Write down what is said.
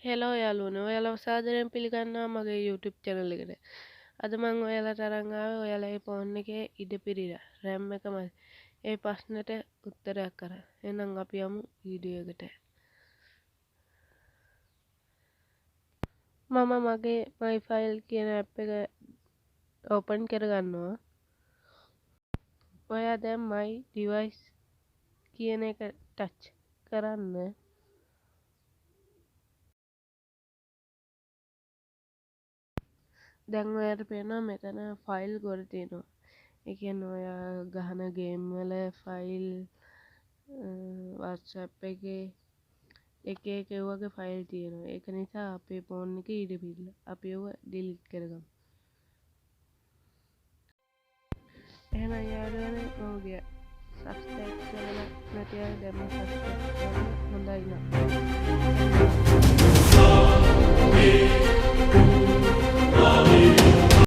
Hello යාළුවනේ ඔයාලව සාදරයෙන් පිළිගන්නවා මගේ YouTube channel එකට. අද මම ඔයාලට අරන් ආවේ ඔයාලගේ ෆෝන් එකේ ඉඩ පිරීලා RAM එක මදි. ඒ ප්‍රශ්නෙට උත්තරයක් කරන්න. එහෙනම් අපි යමු වීඩියෝ එකට. මම මගේ my file කියන app එක open කරගන්නවා. ඔයා දැන් my device කියන එක touch කරන්න. දැන් ඔයාලට පේනවා මෙතන ෆයිල් ගොඩ තියෙනවා. ඒ කියන්නේ ඔයා ගහන ගේම් වල ෆයිල් WhatsApp එකේ එක ඒ වගේ ෆයිල් තියෙනවා. ඒක නිසා අපේ ෆෝන් එකේ ඉඩ පිරලා. අපි ඒව ඩිලීට් කරගමු. එහෙනම් යාළුවනේ මම ගියා. subscribe කරලා නැති අය දැන්ම subscribe කරන්න. හොඳයි නම්